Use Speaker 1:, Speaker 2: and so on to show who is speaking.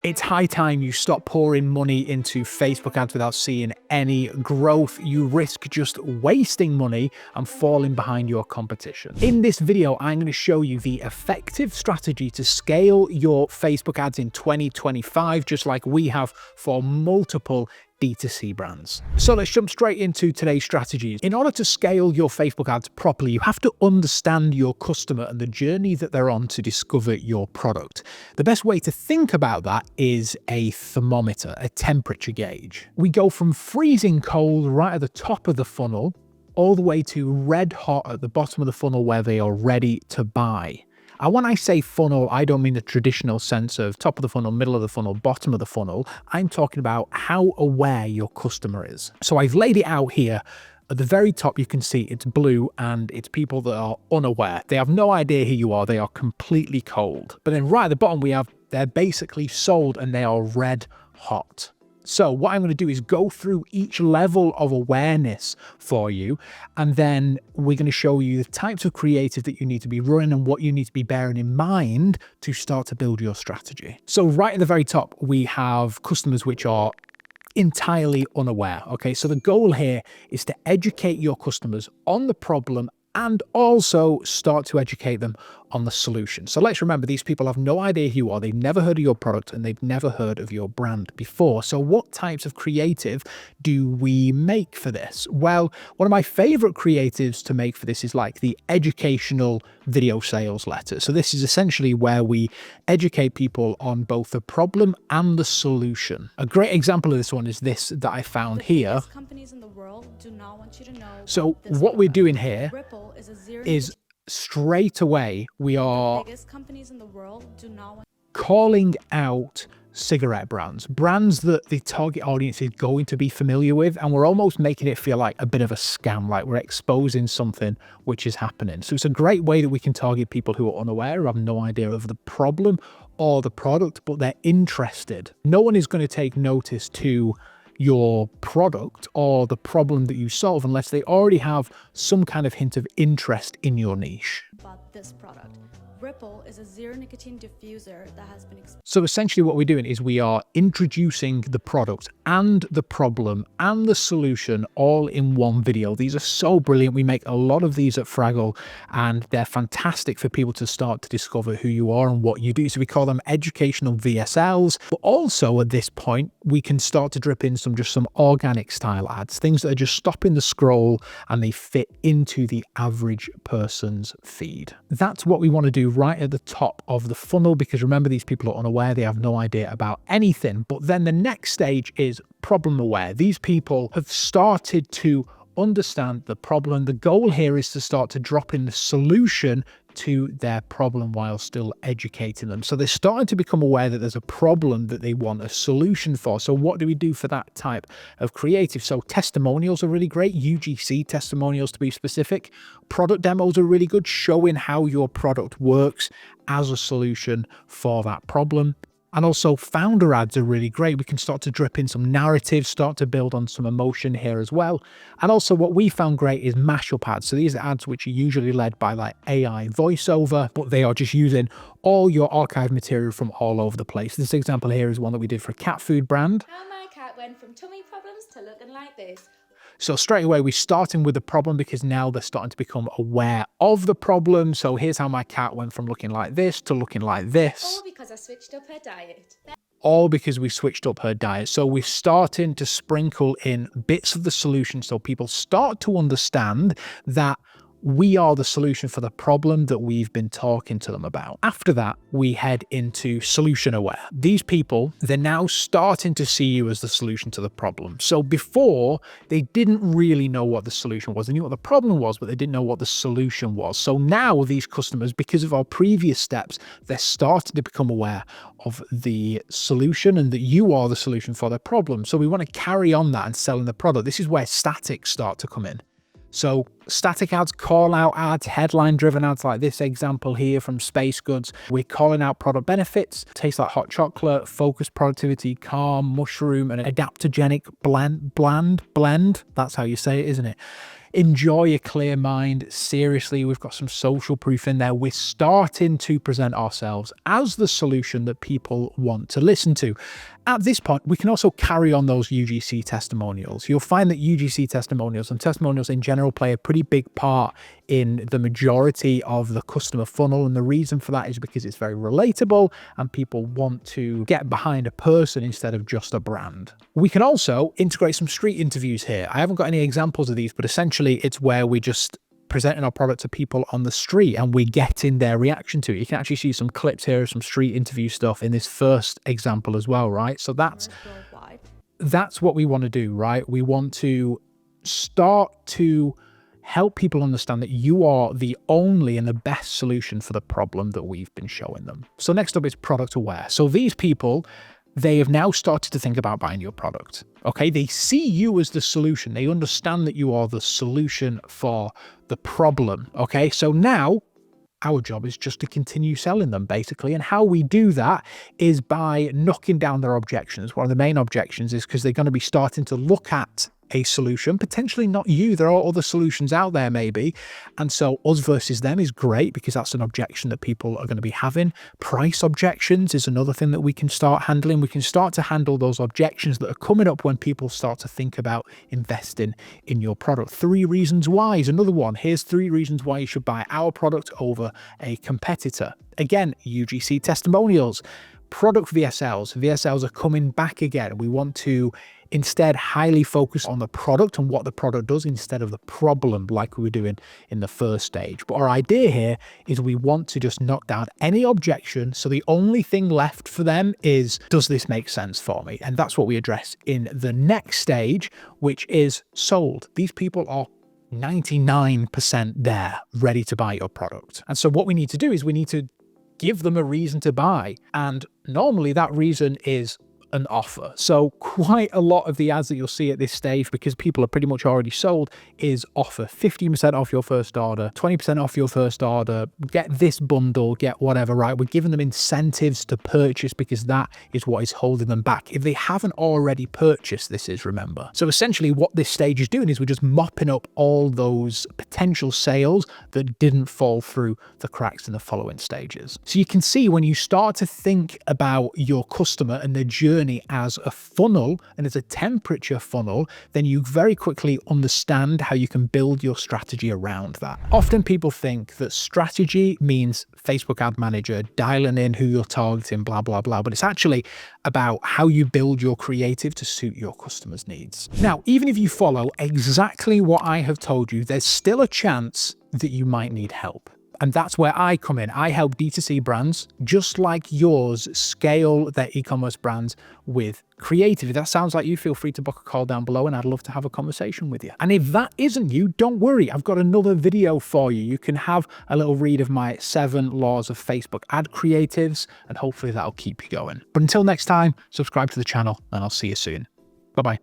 Speaker 1: It's high time you stop pouring money into Facebook ads without seeing any growth. You risk just wasting money and falling behind your competition. In this video, I'm going to show you the effective strategy to scale your Facebook ads in 2025, just like we have for multiple D2C brands. So let's jump straight into today's strategies. In order to scale your Facebook ads properly, you have to understand your customer and the journey that they're on to discover your product. The best way to think about that is a thermometer, a temperature gauge. We go from freezing cold right at the top of the funnel all the way to red hot at the bottom of the funnel where they are ready to buy. And when I say funnel, I don't mean the traditional sense of top of the funnel, middle of the funnel, bottom of the funnel. I'm talking about how aware your customer is. So I've laid it out here. At the very top, you can see it's blue and it's people that are unaware. They have no idea who you are. They are completely cold. But then right at the bottom, they're basically sold and they are red hot. So what I'm going to do is go through each level of awareness for you, and then we're going to show you the types of creative that you need to be running and what you need to be bearing in mind to start to build your strategy. So right at the very top, we have customers which are entirely unaware. Okay, so the goal here is to educate your customers on the problem and also start to educate them on the solution. So let's remember, these people have no idea who you are, they've never heard of your product, and they've never heard of your brand before. So what types of creative do we make for this? Well, one of my favorite creatives to make for this is like the educational video sales letter. So this is essentially where we educate people on both the problem and the solution. A great example of this one is this that I found here. So what we're doing here is straight away we are calling out cigarette brands that the target audience is going to be familiar with, and we're almost making it feel like a bit of a scam, like we're exposing something which is happening. So it's a great way that we can target people who are unaware, who have no idea of the problem or the product, but they're interested. No one is going to take notice to your product or the problem that you solve unless they already have some kind of hint of interest in your niche.
Speaker 2: About this product. Ripple is a zero nicotine diffuser that has been...
Speaker 1: So essentially what we're doing is we are introducing the product and the problem and the solution all in one video. These are so brilliant. We make a lot of these at Fraggle and they're fantastic for people to start to discover who you are and what you do. So we call them educational VSLs, but also at this point, we can start to drip in some organic style ads, things that are just stopping the scroll and they fit into the average person's feed. That's what we want to do right at the top of the funnel, because remember, these people are unaware, they have no idea about anything. But then the next stage is problem aware. These people have started to understand the problem. The goal here is to start to drop in the solution to their problem while still educating them. So they're starting to become aware that there's a problem that they want a solution for. So what do we do for that type of creative? So testimonials are really great, UGC testimonials to be specific. Product demos are really good, showing how your product works as a solution for that problem. And also founder ads are really great. We can start to drip in some narrative, start to build on some emotion here as well. And also what we found great is mashup ads. So these are ads which are usually led by like AI voiceover, but they are just using all your archive material from all over the place. This example here is one that we did for a cat food brand.
Speaker 2: How my cat went from tummy problems to looking like this.
Speaker 1: So straight away, we're starting with the problem because now they're starting to become aware of the problem. So here's how my cat went from looking like this to looking like this.
Speaker 2: All because I switched up her diet.
Speaker 1: All because we switched up her diet. So we're starting to sprinkle in bits of the solution so people start to understand that we are the solution for the problem that we've been talking to them about. After that, we head into solution aware. These people, they're now starting to see you as the solution to the problem. So before, they didn't really know what the solution was. They knew what the problem was, but they didn't know what the solution was. So now these customers, because of our previous steps, they're starting to become aware of the solution and that you are the solution for their problem. So we want to carry on that and selling the product. This is where statics start to come in. So static ads, call out ads, headline driven ads like this example here from Space Goods. We're calling out product benefits, tastes like hot chocolate, focus, productivity, calm, mushroom, and adaptogenic blend. That's how you say it, isn't it? Enjoy a clear mind. Seriously, we've got some social proof in there. We're starting to present ourselves as the solution that people want to listen to. At this point, we can also carry on those UGC testimonials. You'll find that UGC testimonials and testimonials in general play a pretty big part in the majority of the customer funnel. And the reason for that is because it's very relatable and people want to get behind a person instead of just a brand. We can also integrate some street interviews here. I haven't got any examples of these, but essentially it's where we just presenting our product to people on the street and we're getting their reaction to it. You can actually see some clips here of some street interview stuff in this first example as well, right? So that's what we want to do, right? We want to start to help people understand that you are the only and the best solution for the problem that we've been showing them. So next up is product aware. So these people, they have now started to think about buying your product. Okay, they see you as the solution. They understand that you are the solution for the problem. Okay, so now our job is just to continue selling them basically. And how we do that is by knocking down their objections. One of the main objections is because they're going to be starting to look at a solution, potentially not you. There are other solutions out there maybe. And so us versus them is great because that's an objection that people are going to be having. Price objections is another thing that we can start handling. We can start to handle those objections that are coming up when people start to think about investing in your product. 3 reasons why is another one. Here's 3 reasons why you should buy our product over a competitor. Again, UGC testimonials. Product VSLs. VSLs are coming back again. We want to instead highly focus on the product and what the product does instead of the problem like we were doing in the first stage. But our idea here is we want to just knock down any objection. So the only thing left for them is, does this make sense for me? And that's what we address in the next stage, which is sold. These people are 99% there, ready to buy your product. And so what we need to do is we need to give them a reason to buy. And normally that reason is an offer. So quite a lot of the ads that you'll see at this stage, because people are pretty much already sold, is offer. 15% off your first order, 20% off your first order, get this bundle, get whatever, right? We're giving them incentives to purchase because that is what is holding them back. If they haven't already purchased, this is, remember. So essentially what this stage is doing is we're just mopping up all those potential sales that didn't fall through the cracks in the following stages. So you can see when you start to think about your customer and their journey as a funnel and as a temperature funnel, then you very quickly understand how you can build your strategy around that. Often people think that strategy means Facebook ad manager, dialing in who you're targeting, blah, blah, blah. But it's actually about how you build your creative to suit your customers' needs. Now, even if you follow exactly what I have told you, there's still a chance that you might need help. And that's where I come in. I help D2C brands, just like yours, scale their e-commerce brands with creative. If that sounds like you, feel free to book a call down below and I'd love to have a conversation with you. And if that isn't you, don't worry. I've got another video for you. You can have a little read of my 7 laws of Facebook ad creatives, and hopefully that'll keep you going. But until next time, subscribe to the channel and I'll see you soon. Bye-bye.